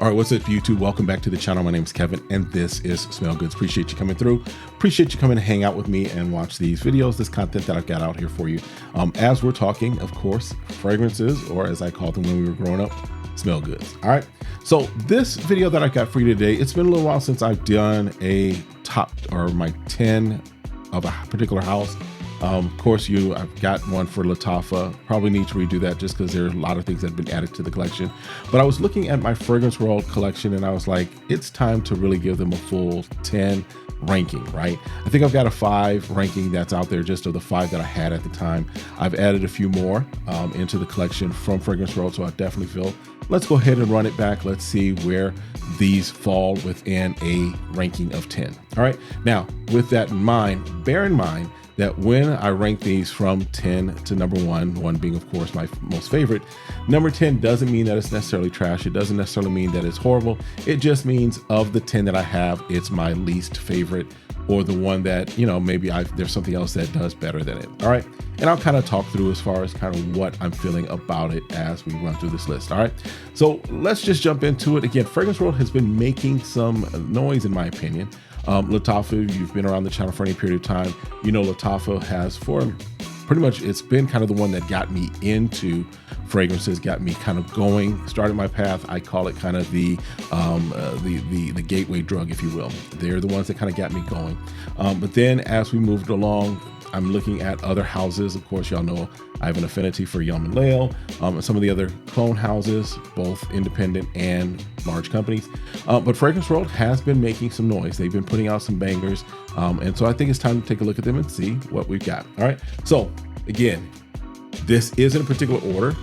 All right, what's up, YouTube? Welcome back to the channel. My name is Kevin, and this is SmellGoodz. Appreciate you coming through. Appreciate you coming to hang out with me and watch these videos, this content that I've got out here for you. As we're talking, of course, fragrances, or as I called them when we were growing up, SmellGoodz. All right, so this video that I got for you today, it's been a little while since I've done a top or my 10 of a particular house. Of course, I've got one for Lattafa. Probably need to redo that just because there are a lot of things that have been added to the collection. But I was looking at my Fragrance World collection and I was like, it's time to really give them a full 10 ranking, right? I think I've got a 5 ranking that's out there just of the 5 that I had at the time. I've added a few more into the collection from Fragrance World, so I definitely feel let's go ahead and run it back. Let's see where these fall within a ranking of 10. All right, now with that in mind, bear in mind that when I rank these from 10 to number 1, 1 being of course my most favorite, number 10 doesn't mean that it's necessarily trash. It doesn't necessarily mean that it's horrible. It just means of the 10 that I have, it's my least favorite, or the one that, you know, maybe there's something else that does better than it. All right, and I'll kind of talk through as far as kind of what I'm feeling about it as we run through this list. All right, so let's just jump into it. Again, Fragrance World has been making some noise in my opinion. Lattafa, you've been around the channel for any period of time, you know Lattafa has for pretty much, it's been kind of the one that got me into fragrances, got me kind of going, started my path. I call it kind of the gateway drug, if you will. They're the ones that kind of got me going. But then as we moved along, I'm looking at other houses. Of course, y'all know I have an affinity for Yum and Lail, and some of the other clone houses, both independent and large companies. But Fragrance World has been making some noise. They've been putting out some bangers. And so I think it's time to take a look at them and see what we've got. All right. So again, this isn't a particular order,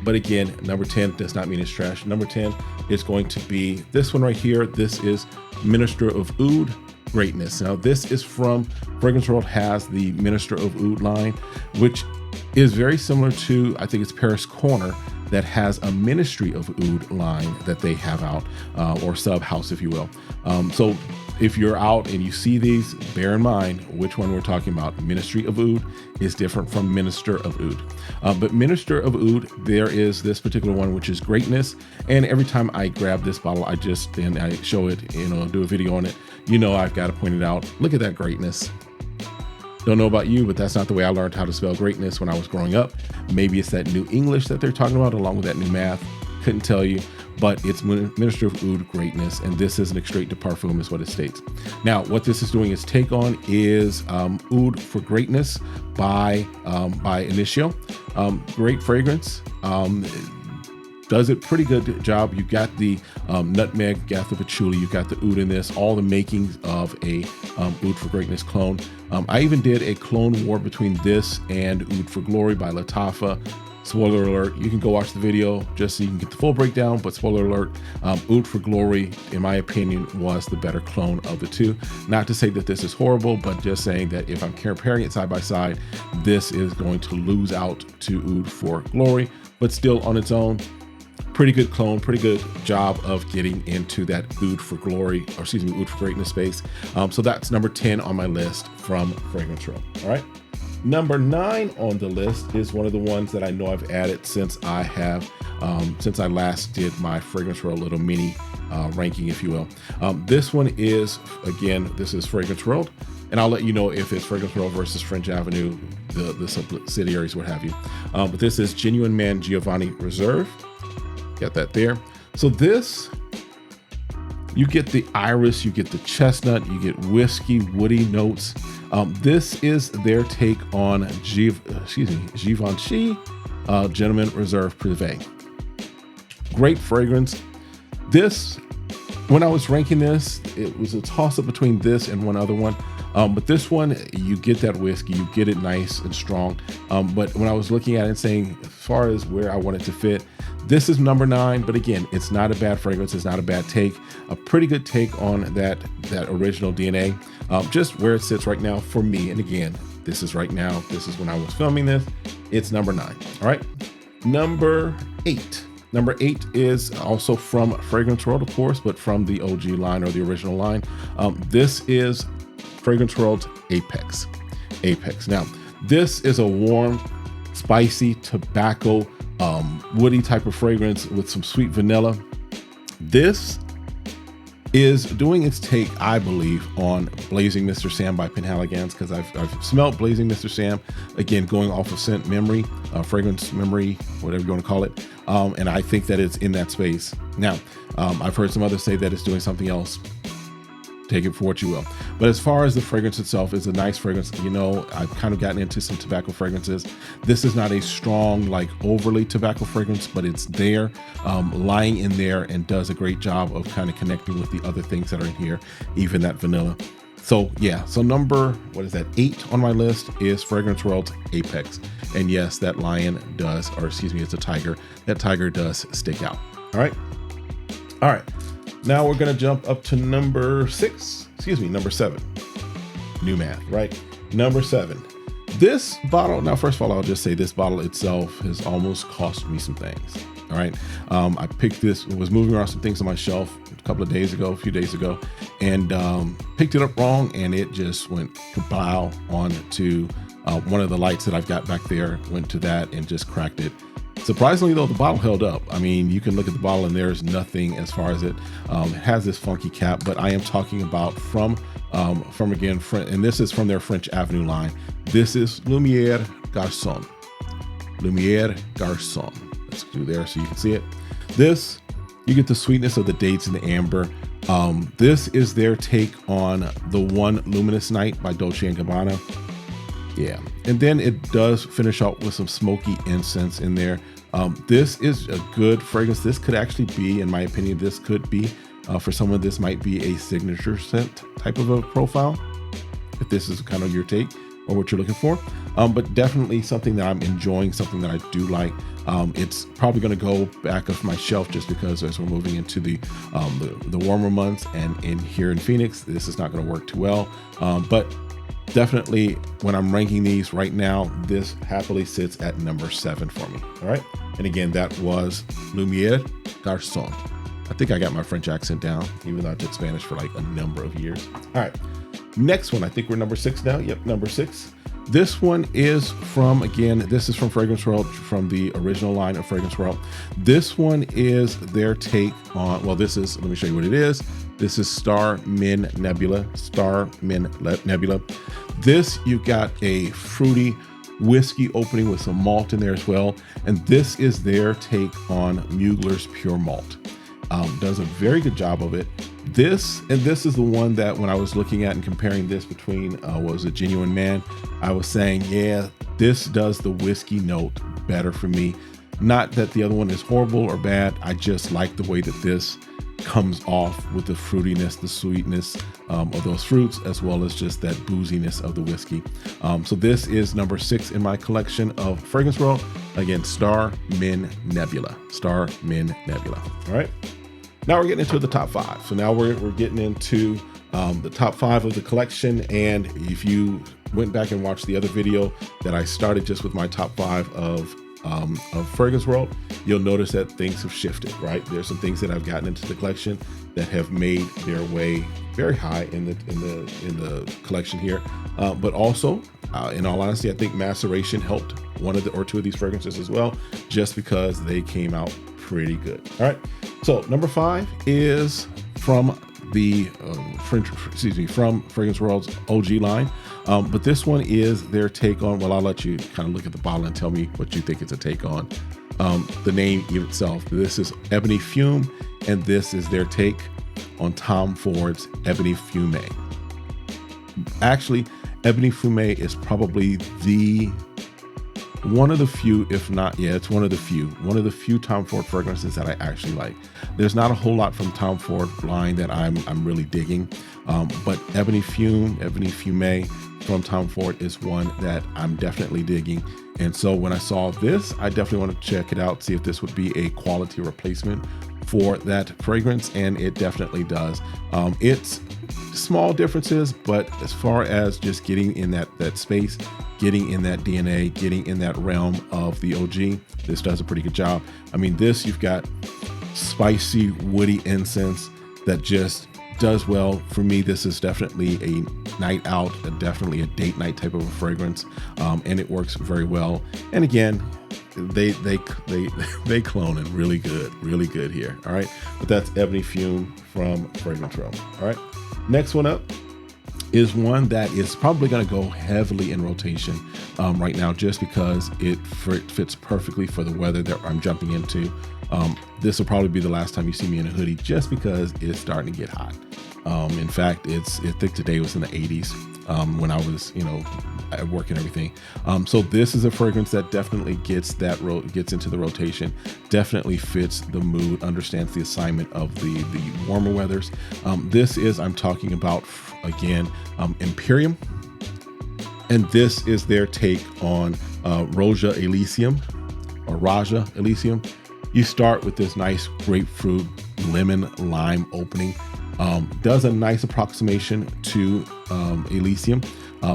but again, number 10 does not mean it's trash. Number 10 is going to be this one right here. This is Minister of Oud Greatness. Now this is from Fragrance World, has the Minister of Oud line, which is very similar to, I think it's Paris Corner, that has a Ministry of Oud line that they have out, or sub house, if you will. So if you're out and you see these, bear in mind which one we're talking about. Ministry of Oud is different from Minister of Oud. But Minister of Oud, there is this particular one, which is Greatness. And every time I grab this bottle, I show it, you know, do a video on it. You know, I've got to point it out. Look at that greatness. Don't know about you, but that's not the way I learned how to spell greatness when I was growing up. Maybe it's that new English that they're talking about along with that new math. Couldn't tell you, but it's Minister of Oud Greatness, and this is an extrait de parfum is what it states. Now, what this is doing is take on is Oud for Greatness by Initio. Great fragrance. Does it pretty good job. You got the nutmeg, got the patchouli, you got the oud in this, all the makings of a Oud for Greatness clone. I even did a clone war between this and Oud for Glory by Lattafa. Spoiler alert, you can go watch the video just so you can get the full breakdown, but spoiler alert, Oud for Glory, in my opinion, was the better clone of the two. Not to say that this is horrible, but just saying that if I'm comparing it side by side, this is going to lose out to Oud for Glory, but still on its own, pretty good clone, pretty good job of getting into that Oud for Glory, or excuse me, Oud for Greatness space. So that's number 10 on my list from Fragrance World. All right. Number 9 on the list is one of the ones that I know I've added since I last did my Fragrance World little mini ranking, if you will. This one is, again, this is Fragrance World, and I'll let you know if it's Fragrance World versus French Avenue, the subsidiaries, what have you. But this is Genuine Man Giovanni Reserve. Got that there. So this, you get the iris, you get the chestnut, you get whiskey, woody notes. This is their take on Givenchy Gentleman Reserve Privé. Great fragrance. This, when I was ranking this, it was a toss up between this and one other one. But this one, you get that whiskey, you get it nice and strong. But when I was looking at it and saying, as far as where I want it to fit, this is number 9, but again, it's not a bad fragrance. It's not a bad take. A pretty good take on that original DNA. Just where it sits right now for me. And again, this is right now. This is when I was filming this. It's number 9. All right. Number 8. Number 8 is also from Fragrance World, of course, but from the OG line or the original line. This is Fragrance World Apex. Now, this is a warm, spicy, tobacco, woody type of fragrance with some sweet vanilla. This is doing its take, I believe, on Blazing Mr. Sam by Penhaligon's, because I've smelled Blazing Mr. Sam, again, going off of scent memory, fragrance memory, whatever you want to call it. And I think that it's in that space. Now, I've heard some others say that it's doing something else. Take it for what you will. But as far as the fragrance itself, it's a nice fragrance. You know, I've kind of gotten into some tobacco fragrances. This is not a strong, like overly tobacco fragrance, but it's there, lying in there, and does a great job of kind of connecting with the other things that are in here, even that vanilla. So yeah, so number, what is that, 8 on my list is Fragrance World's Apex. And yes, that lion does, or excuse me, it's a tiger. That tiger does stick out. All right. All right. Now we're gonna jump up to number 7. New math, right? Number 7. This bottle, now first of all, I'll just say this bottle itself has almost cost me some things. All right. I picked this, was moving around some things on my shelf a few days ago, and picked it up wrong, and it just went kablow onto one of the lights that I've got back there, went to that and just cracked it. Surprisingly though, the bottle held up. I mean, you can look at the bottle and there's nothing as far as it has this funky cap, but I am talking about from again, and this is from their French Avenue line. This is Lumiere Garcon. Lumiere Garcon. Let's do there so you can see it. This, you get the sweetness of the dates and the amber. This is their take on the One Luminous Night by Dolce & Gabbana. Yeah, and then it does finish out with some smoky incense in there. This is a good fragrance. This could actually be, in my opinion, this could be, for someone, this might be a signature scent type of a profile, if this is kind of your take or what you're looking for. But definitely something that I'm enjoying, something that I do like. It's probably going to go back off my shelf just because as we're moving into the warmer months, and in here in Phoenix, this is not going to work too well. But definitely when I'm ranking these right now, this happily sits at number 7 for me. All right. And again, that was Lumiere Garcon. I think I got my French accent down, even though I did Spanish for like a number of years. All right. Next one, I think we're number 6 now. Yep, number 6. This one is from, again, this is from Fragrance World, from the original line of Fragrance World. This one is their take on, well, this is, let me show you what it is. This is Star Min Nebula. Star Min Nebula. This, you got a fruity whiskey opening with some malt in there as well. And this is their take on Mugler's Pure Malt. Does a very good job of it. This is the one that when I was looking at and comparing this between what was a Genuine Man, I was saying, yeah, this does the whiskey note better for me. Not that the other one is horrible or bad. I just like the way that this comes off with the fruitiness, the sweetness of those fruits, as well as just that booziness of the whiskey. So this is number 6 in my collection of Fragrance World. Again, Star Min Nebula. Star Min Nebula. All right. Now we're getting into the top 5. So now we're getting into the top 5 of the collection. And if you went back and watched the other video that I started just with my top 5 of Fragrance World, you'll notice that things have shifted, right? There's some things that I've gotten into the collection that have made their way very high in the collection here. But also, in all honesty, I think Maceration helped one of the or two of these fragrances as well, just because they came out pretty good. All right. So number 5 is from the from Fragrance World's OG line. But this one is their take on, well, I'll let you kind of look at the bottle and tell me what you think it's a take on. The name itself, this is Ebony Fume, and this is their take on Tom Ford's Ebony Fume. Actually, Ebony Fume is probably one of the few, if not, yeah, it's one of the few Tom Ford fragrances that I actually like. There's not a whole lot from Tom Ford line that I'm really digging, but Ebony Fume from Tom Ford is one that I'm definitely digging. And so when I saw this, I definitely want to check it out, see if this would be a quality replacement for that fragrance, and it definitely does. It's small differences, but as far as just getting in that space, getting in that DNA, getting in that realm of the OG, this does a pretty good job. I mean, this, you've got spicy, woody incense that just does well. For me, this is definitely a night out, definitely a date night type of a fragrance, and it works very well. And again, they cloning really good here. All right, but that's Ebony Fume from Fragrance Row. All right, next one up is one that is probably going to go heavily in rotation right now, just because it fits perfectly for the weather that I'm jumping into. This will probably be the last time you see me in a hoodie, just because it's starting to get hot. In fact, I think today was in the 80s when I was, at work and everything. So this is a fragrance that definitely gets into the rotation, definitely fits the mood, understands the assignment of the warmer weathers. I'm talking about, again, Imperium. And this is their take on Raja Elysium. You start with this nice grapefruit, lemon, lime opening. Does a nice approximation to Elysium.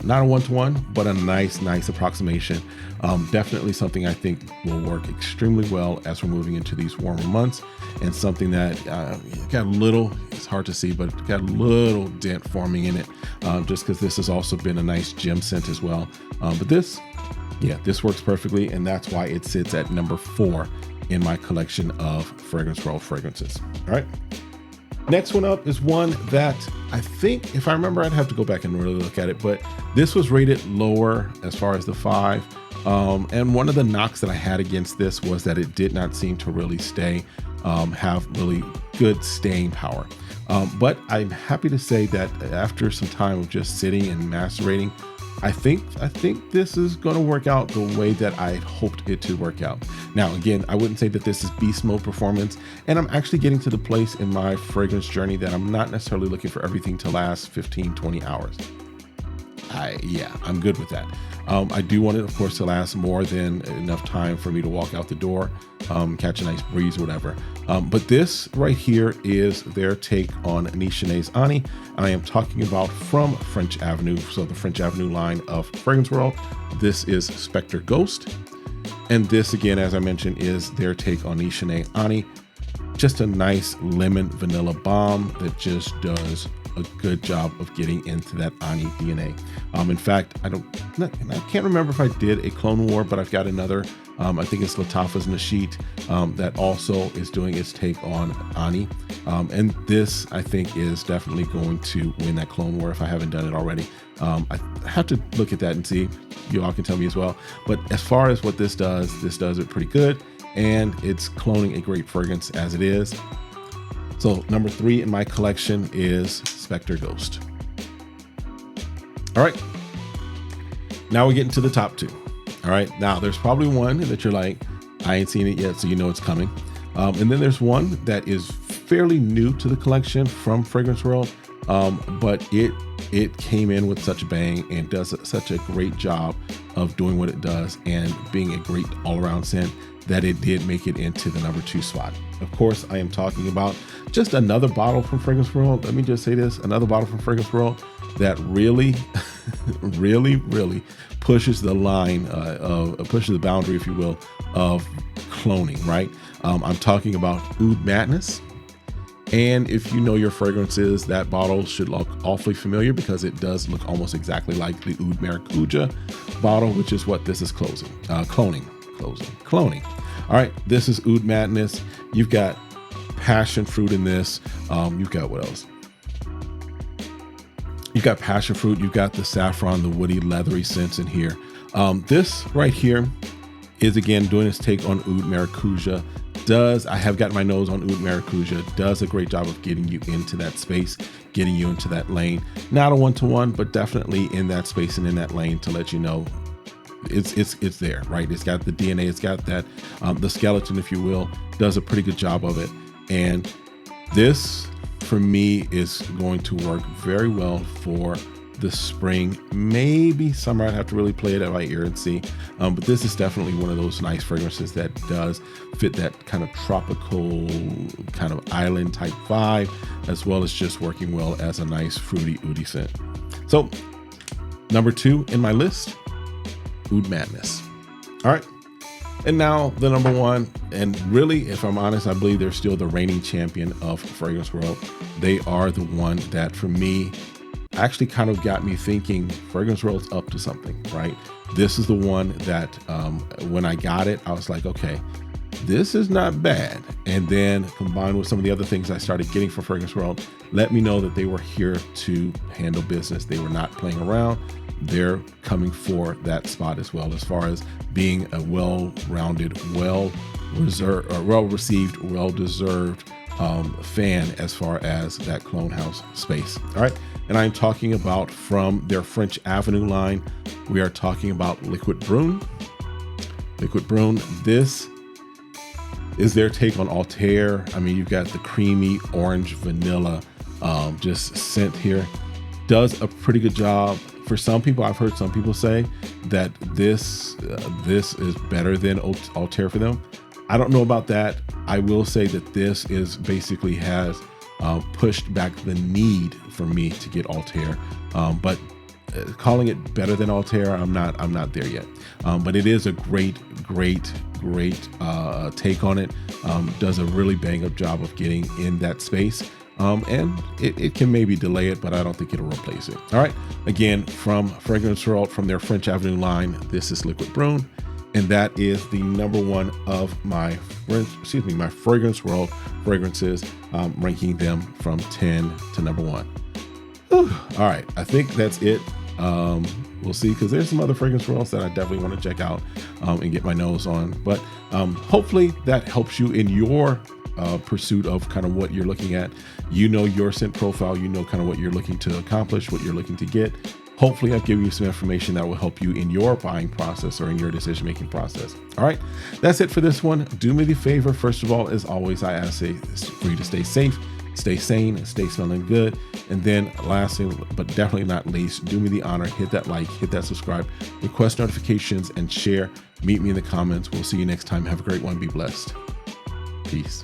Not a one-to-one, but a nice approximation. Definitely something I think will work extremely well as we're moving into these warmer months, and something that got a little, it's hard to see, but got a little dent forming in it, just because this has also been a nice gem scent as well. But this works perfectly, and that's why it sits at number 4 in my collection of Fragrance Row fragrances. All right. Next one up is one that I think, if I remember, I'd have to go back and really look at it, but this was rated lower as far as the 5. And one of the knocks that I had against this was that it did not seem to really have really good staying power. But I'm happy to say that after some time of just sitting and macerating, I think this is going to work out the way that I hoped it to work out. Now, again, I wouldn't say that this is beast mode performance, and I'm actually getting to the place in my fragrance journey that I'm not necessarily looking for everything to last 15, 20 hours. I'm good with that. I do want it, of course, to last more than enough time for me to walk out the door, catch a nice breeze or whatever. But this right here is their take on Nichene's Ani. I am talking about from French Avenue, so the French Avenue line of Fragrance World. This is Spectre Ghost. And this, again, as I mentioned, is their take on Nichene Ani. Just a nice lemon vanilla bomb that just does a good job of getting into that Ani DNA. In fact, I can't remember if I did a Clone War, but I've got another, I think it's Lattafa's Nashit, that also is doing its take on Ani. And this, I think, is definitely going to win that Clone War if I haven't done it already. I have to look at that and see. You all can tell me as well. But as far as what this does it pretty good, and it's cloning a great fragrance as it is. So number 3 in my collection is Spectre Ghost. All right, now we're getting to the top 2. All right, now there's probably one that you're like, I ain't seen it yet, so you know it's coming. And then there's one that is fairly new to the collection from Fragrance World, but it came in with such a bang and does such a great job of doing what it does and being a great all-around scent that it did make it into the number 2 spot. Of course, I am talking about just another bottle from Fragrance World. Let me just say this, another bottle from Fragrance World that really, really pushes the line, pushes the boundary, if you will, of cloning, right? I'm talking about Oud Madness. And if you know your fragrances, that bottle should look awfully familiar because it does look almost exactly like the Oud Maracuja bottle, which is what this is cloning. All right, this is Oud Madness. You've got passion fruit in this. You've got what else? You've got passion fruit. You've got the saffron, the woody, leathery scents in here. This right here is, again, doing its take on Oud Maracuja. I have got my nose on Oud Maracuja. Does a great job of getting you into that space, getting you into that lane. Not a one-to-one, but definitely in that space and in that lane to let you know it's there, right? It's got the DNA, it's got that, the skeleton, if you will, does a pretty good job of it. And this, for me, is going to work very well for the spring, maybe summer. I'd have to really play it by ear and see. But this is definitely one of those nice fragrances that does fit that kind of tropical, kind of island type vibe, as well as just working well as a nice fruity, oudy scent. So number 2 in my list, Oud Madness. All right. And now the number 1, and really, if I'm honest, I believe they're still the reigning champion of Fragrance World. They are the one that, for me, actually kind of got me thinking Fragrance World's up to something, right? This is the one that when I got it, I was like, okay, this is not bad. And then combined with some of the other things I started getting from Fragrance World, let me know that they were here to handle business. They were not playing around. They're coming for that spot as well, as far as being a well-rounded, well-received, well-deserved fan as far as that clone house space. All right. And I'm talking about from their French Avenue line. We are talking about Liquid Brune. Liquid Brune. This is their take on Altair. I mean, you've got the creamy orange vanilla just scent here. Does a pretty good job. For some people, I've heard some people say that this is better than Altair for them. I don't know about that. I will say that this is basically has pushed back the need for me to get Altair, but calling it better than Altair, I'm not there yet. But it is a great take on it. Does a really bang up job of getting in that space. And it can maybe delay it, but I don't think it'll replace it. All right. Again, from Fragrance World, from their French Avenue line, this is Liquid Brune. And that is the #1 of my Fragrance World fragrances, ranking them from 10 to #1. Whew. All right. I think that's it. We'll see, because there's some other Fragrance Worlds that I definitely want to check out and get my nose on. But hopefully that helps you in your pursuit of kind of what you're looking at. You know your scent profile, you know kind of what you're looking to accomplish, what you're looking to get. Hopefully I've given you some information that will help you in your buying process or in your decision-making process. All right, that's it for this one. Do me the favor, first of all, as always, I ask for you to stay safe, stay sane, stay smelling good. And then lastly, but definitely not least, do me the honor, hit that like, hit that subscribe, request notifications, and share. Meet me in the comments. We'll see you next time. Have a great one. Be blessed. Peace.